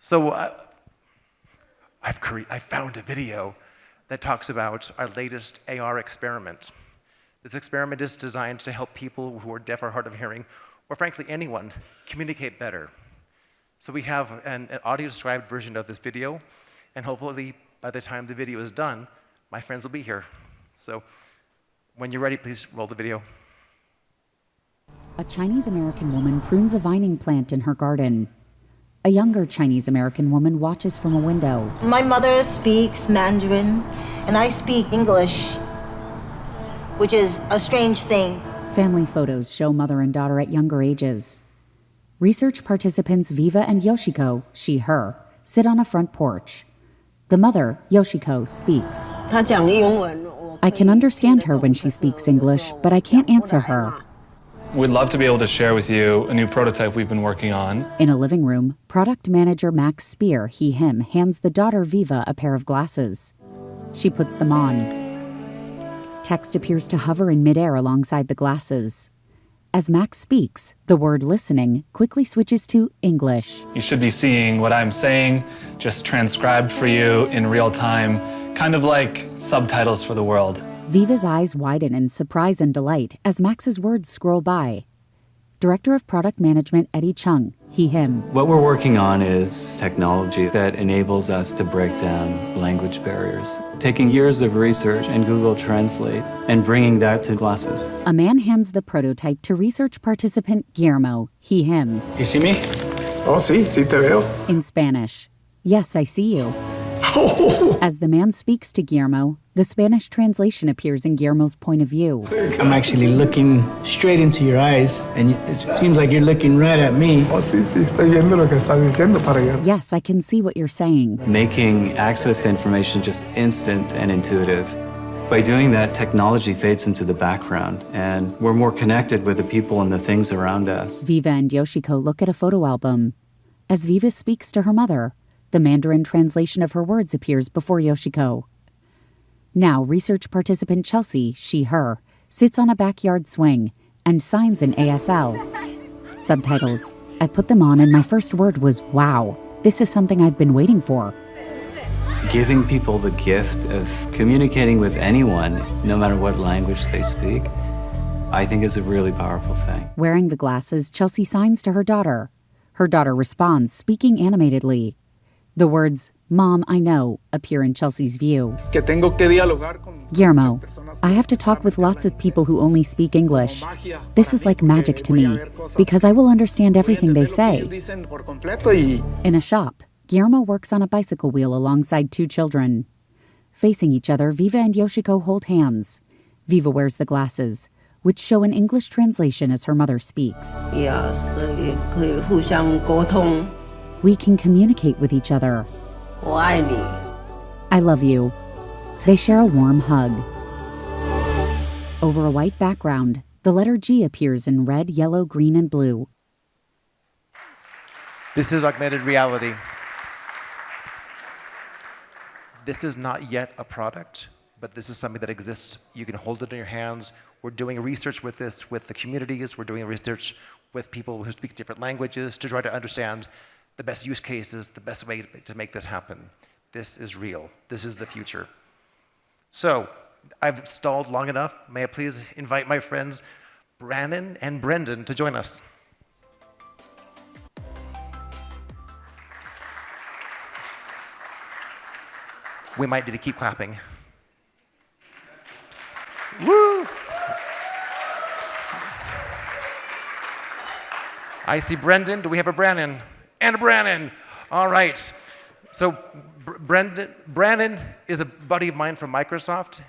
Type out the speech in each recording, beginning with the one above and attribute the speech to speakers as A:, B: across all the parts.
A: So I found a video that talks about our latest AR experiment. This experiment is designed to help people who are deaf or hard of hearing, or frankly anyone, communicate better. So we have an audio-described version of this video, and hopefully by the time the video is done, my friends will be here. So when you're ready, please roll the video.
B: A Chinese-American woman prunes a vining plant in her garden. A younger Chinese-American woman watches from a window.
C: My mother speaks Mandarin, and I speak English, which is a strange thing.
B: Family photos show mother and daughter at younger ages. Research participants Viva and Yoshiko, she, her, sit on a front porch. The mother, Yoshiko, speaks. I can understand her when she speaks English, but I can't answer her.
D: We'd love to be able to share with you a new prototype we've been working on.
B: In a living room, product manager Max Spear, he, him, hands the daughter Viva a pair of glasses. She puts them on. Text appears to hover in midair alongside the glasses. As Max speaks, the word listening quickly switches to English.
D: You should be seeing what I'm saying, just transcribed for you in real time, kind of like subtitles for the world.
B: Viva's eyes widen in surprise and delight as Max's words scroll by. Director of Product Management Eddie Chung, he, him.
E: What we're working on is technology that enables us to break down language barriers, taking years of research in Google Translate and bringing that to glasses.
B: A man hands the prototype to research participant Guillermo, he, him.
F: You see me? Oh, sí te veo.
B: In Spanish. Yes, I see you. As the man speaks to Guillermo, the Spanish translation appears in Guillermo's point of view.
F: I'm actually looking straight into your eyes, and it seems like you're looking right at me.
G: Oh, sí, estoy viendo lo que está diciendo para allá.
B: Yes, I can see what you're saying.
E: Making access to information just instant and intuitive. By doing that, technology fades into the background, and we're more connected with the people and the things around us.
B: Viva and Yoshiko look at a photo album. As Viva speaks to her mother, the Mandarin translation of her words appears before Yoshiko. Now, research participant Chelsea, she, her, sits on a backyard swing and signs in ASL. Subtitles. I put them on and my first word was, wow, this is something I've been waiting for.
E: Giving people the gift of communicating with anyone, no matter what language they speak, I think is a really powerful thing.
B: Wearing the glasses, Chelsea signs to her daughter. Her daughter responds, speaking animatedly. The words, Mom, I know, appear in Chelsea's view. Guillermo, I have to talk with lots of people who only speak English. This is like magic to me, because I will understand everything they say. In a shop, Guillermo works on a bicycle wheel alongside two children. Facing each other, Viva and Yoshiko hold hands. Viva wears the glasses, which show an English translation as her mother speaks.
C: Yes,
B: We can communicate with each other.
C: 我爱你.
B: I love you. They share a warm hug. Over a white background, the letter G appears in red, yellow, green, and blue.
A: This is augmented reality. This is not yet a product, but this is something that exists. You can hold it in your hands. We're doing research with this, with the communities. We're doing research with people who speak different languages to try to understand the best use cases, the best way to make this happen. This is real. This is the future. So, I've stalled long enough. May I please invite my friends Brannon and Brenden to join us. We might need to keep clapping. Woo! I see Brenden. Do we have a Brannon? And a Brannon. All right. So Brannon is a buddy of mine from Microsoft.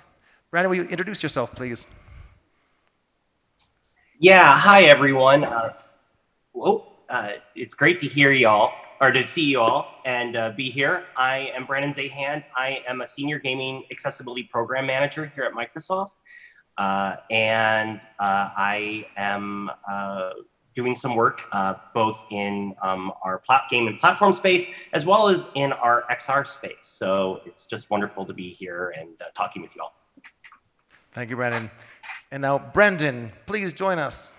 A: Brannon, will you introduce yourself, please?
H: Yeah, hi everyone. It's great to hear y'all, or to see you all and be here. I am Brenden Zahand. I am a senior gaming accessibility program manager here at Microsoft. And I am doing some work both in our game and platform space, as well as in our XR space. So it's just wonderful to be here and talking with you all.
A: Thank you, Brannon. And now, Brenden, please join us.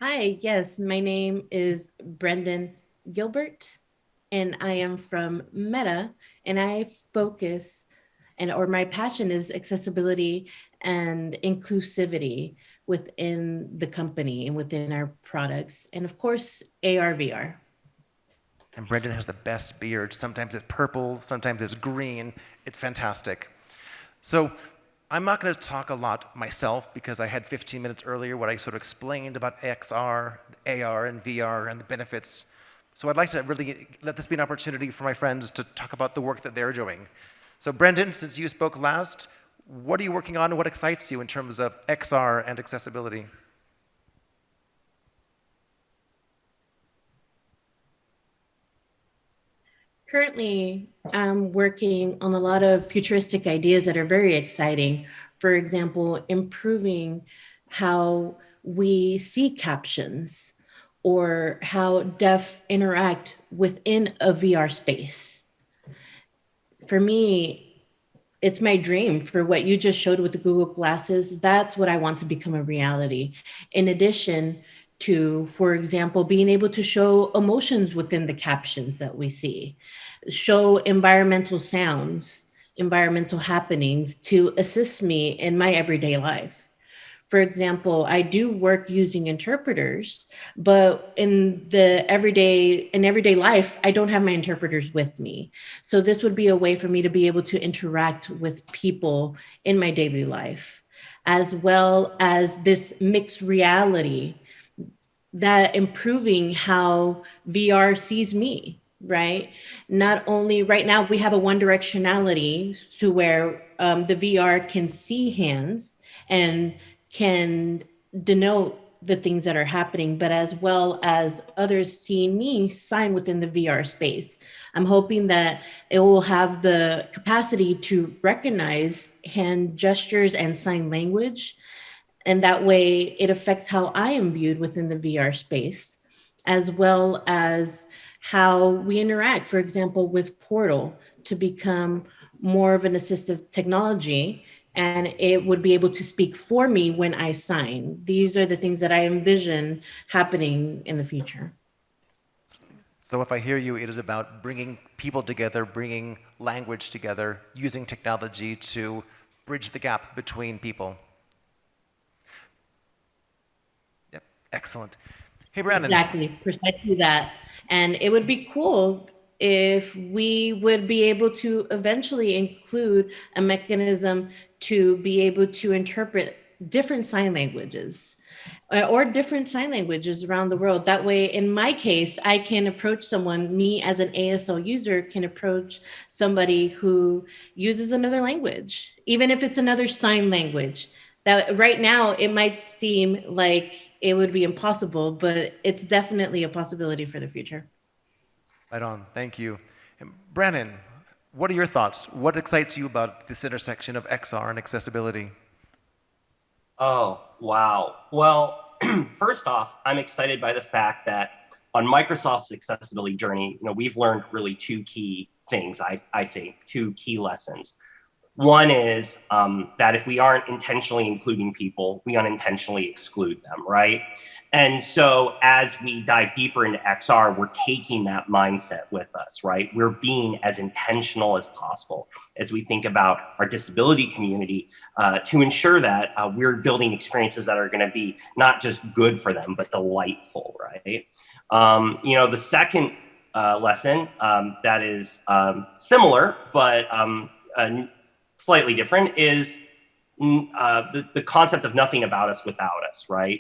I: Hi, yes, my name is Brenden Gilbert, and I am from Meta, and I focus or my passion is accessibility and inclusivity within the company and within our products, and of course, AR, VR.
A: And Brendan has the best beard. Sometimes it's purple, sometimes it's green. It's fantastic. So I'm not going to talk a lot myself because I had 15 minutes earlier what I sort of explained about XR, AR, and VR and the benefits. So I'd like to really let this be an opportunity for my friends to talk about the work that they're doing. So Brendan, since you spoke last, what are you working on and what excites you in terms of XR and accessibility?
I: Currently, I'm working on a lot of futuristic ideas that are very exciting. For example, improving how we see captions or how deaf interact within a VR space. For me, it's my dream for what you just showed with the Google Glasses. That's what I want to become a reality. In addition to, for example, being able to show emotions within the captions that we see, show environmental sounds, environmental happenings to assist me in my everyday life. For example, I do work using interpreters, but in everyday life, I don't have my interpreters with me. So this would be a way for me to be able to interact with people in my daily life, as well as this mixed reality that improving how VR sees me, right? Not only right now, we have a one directionality to where the VR can see hands and can denote the things that are happening, but as well as others seeing me sign within the VR space. I'm hoping that it will have the capacity to recognize hand gestures and sign language, and that way it affects how I am viewed within the VR space, as well as how we interact, for example, with Portal to become more of an assistive technology, and it would be able to speak for me when I sign. These are the things that I envision happening in the future.
A: So if I hear you, it is about bringing people together, bringing language together, using technology to bridge the gap between people. Yep, excellent. Hey, Brannon.
I: Exactly, precisely that. And it would be cool if we would be able to eventually include a mechanism to be able to interpret different sign languages or different sign languages around the world. That way, in my case, I can approach someone, me as an ASL user can approach somebody who uses another language, even if it's another sign language. That right now it might seem like it would be impossible, but it's definitely a possibility for the future.
A: Right on, thank you. And Brannon, what are your thoughts? What excites you about this intersection of XR and accessibility?
H: Oh, wow. Well, first off, I'm excited by the fact that on Microsoft's accessibility journey, we've learned really two key things, I think, two key lessons. One is that if we aren't intentionally including people, we unintentionally exclude them, right? And so as we dive deeper into XR, we're taking that mindset with us, right? We're being as intentional as possible as we think about our disability community to ensure that we're building experiences that are going to be not just good for them, but delightful, right? The second lesson that is similar, but slightly different is the concept of nothing about us without us, right?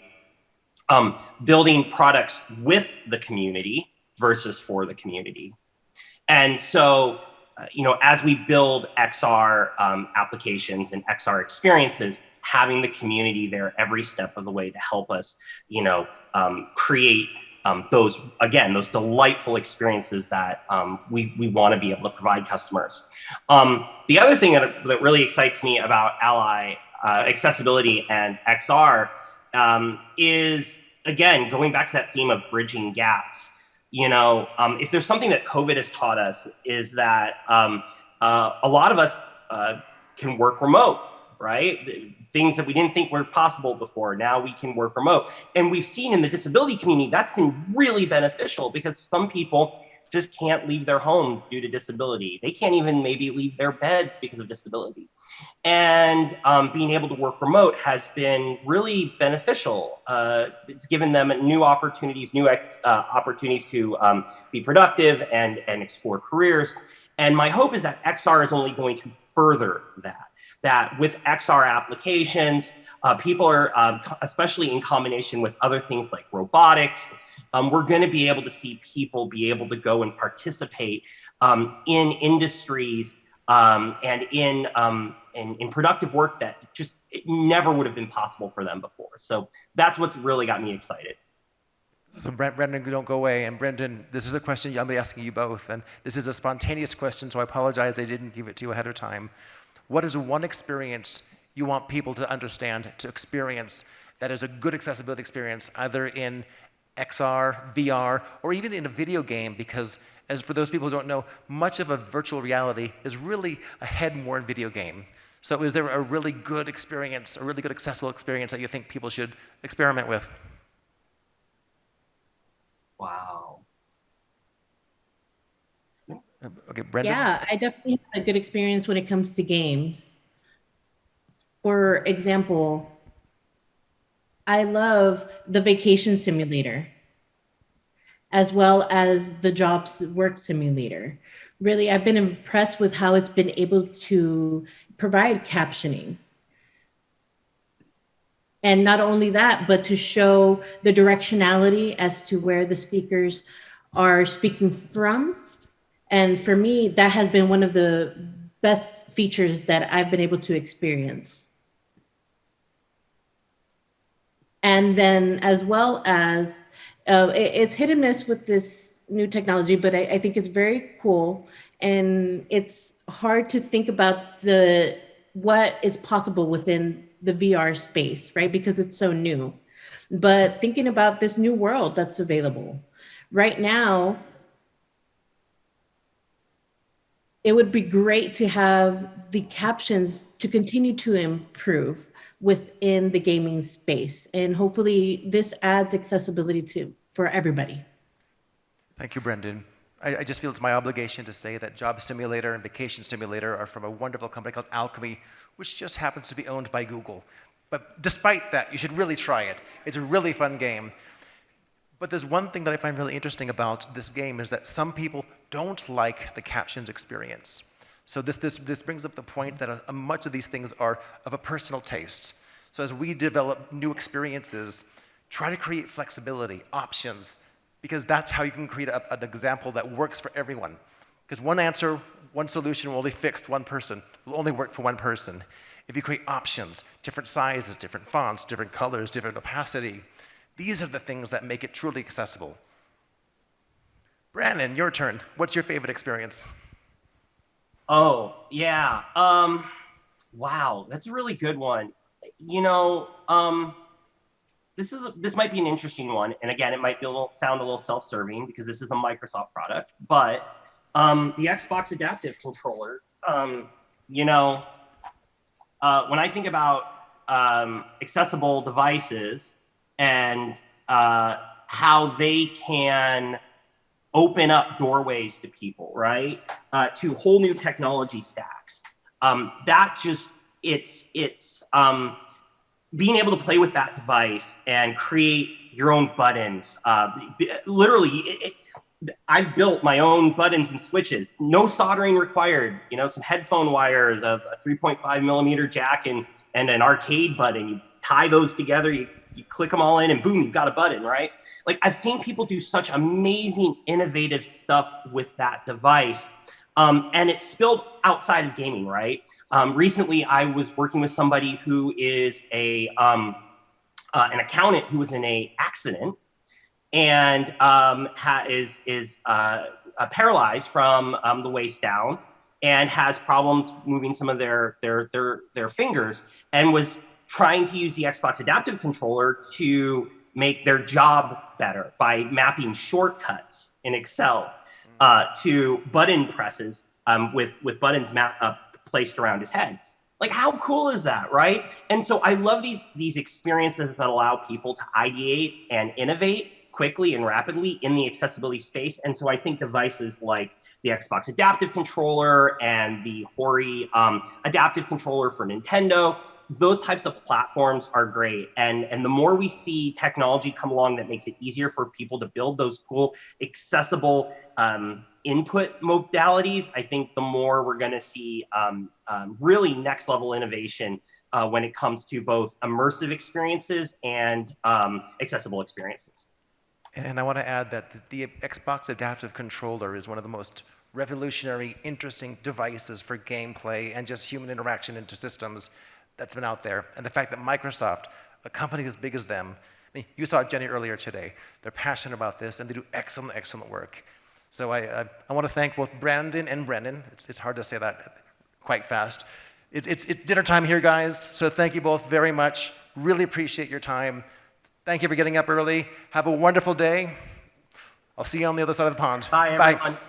H: Building products with the community versus for the community. And so, as we build XR applications and XR experiences, having the community there every step of the way to help us, create those delightful experiences that we want to be able to provide customers. The other thing that really excites me about Ally accessibility and XR is, again, going back to that theme of bridging gaps. If there's something that COVID has taught us is that a lot of us can work remote, right? Things that we didn't think were possible before, now we can work remote. And we've seen in the disability community, that's been really beneficial because some people just can't leave their homes due to disability. They can't even maybe leave their beds because of disability. And being able to work remote has been really beneficial. It's given them new opportunities, opportunities to be productive and explore careers. And my hope is that XR is only going to further that with XR applications, people are, especially in combination with other things like robotics, we're going to be able to see people be able to go and participate in industries and in productive work that just it never would have been possible for them before. So that's what's really got me excited.
A: So Brenden, don't go away. And Brenden, this is a question I'm asking you both. And this is a spontaneous question, so I apologize I didn't give it to you ahead of time. What is one experience you want people to understand, to experience, that is a good accessibility experience, either in XR, VR, or even in a video game? Because as for those people who don't know, much of a virtual reality is really a head-worn video game. So is there a really good experience, a really good accessible experience that you think people should experiment with?
H: Wow.
A: Okay, Brenden?
I: Yeah, I definitely had a good experience when it comes to games. For example, I love the vacation simulator, as well as the jobs work simulator. Really, I've been impressed with how it's been able to provide captioning. And not only that, but to show the directionality as to where the speakers are speaking from. And for me, that has been one of the best features that I've been able to experience. And then as well as, it's hit and miss with this new technology, but I think it's very cool. And it's hard to think about what is possible within the VR space, right? Because it's so new. But thinking about this new world that's available right now, it would be great to have the captions to continue to improve within the gaming space. And hopefully this adds accessibility for everybody.
A: Thank you, Brenden. I just feel it's my obligation to say that Job Simulator and Vacation Simulator are from a wonderful company called Alchemy, which just happens to be owned by Google. But despite that, you should really try it. It's a really fun game. But there's one thing that I find really interesting about this game is that some people don't like the captions experience. So this brings up the point that much of these things are of a personal taste. So as we develop new experiences, try to create flexibility, options, because that's how you can create an example that works for everyone. Because one answer, one solution will only fix one person, will only work for one person. If you create options, different sizes, different fonts, different colors, different opacity, these are the things that make it truly accessible. Brannon, your turn. What's your favorite experience?
H: Oh, yeah. Wow, that's a really good one. You know, this might be an interesting one, and again, it might sound a little self-serving because this is a Microsoft product. But the Xbox Adaptive Controller, you know, when I think about accessible devices and how they can open up doorways to people, right? To whole new technology stacks. That just it's being able to play with that device and create your own buttons. Literally, I've built my own buttons and switches. No soldering required. You know, some headphone wires, a 3.5 millimeter jack, and an arcade button. You tie those together. You click them all in, and boom, you've got a button, right? Like, I've seen people do such amazing, innovative stuff with that device, and it's spilled outside of gaming, right? Recently, I was working with somebody who is an accountant who was in an accident and is paralyzed from the waist down and has problems moving some of their fingers, and was trying to use the Xbox Adaptive Controller to make their job better by mapping shortcuts in Excel to button presses with buttons placed around his head. Like, how cool is that, right? And so I love these experiences that allow people to ideate and innovate quickly and rapidly in the accessibility space. And so I think devices like the Xbox Adaptive Controller and the Hori Adaptive Controller for Nintendo, those types of platforms are great. And the more we see technology come along that makes it easier for people to build those cool, accessible input modalities, I think the more we're going to see really next level innovation when it comes to both immersive experiences and accessible experiences.
A: And I want to add that the Xbox Adaptive Controller is one of the most revolutionary, interesting devices for gameplay and just human interaction into systems that's been out there. And the fact that Microsoft, a company as big as them, I mean, you saw Jenny earlier today, they're passionate about this and they do excellent, excellent work. So I want to thank both Branden and Brendan. It's hard to say that quite fast. It's dinner time here, guys, so thank you both very much. Really appreciate your time. Thank you for getting up early. Have a wonderful day. I'll see you on the other side of the pond.
H: Bye, everyone.
A: Bye.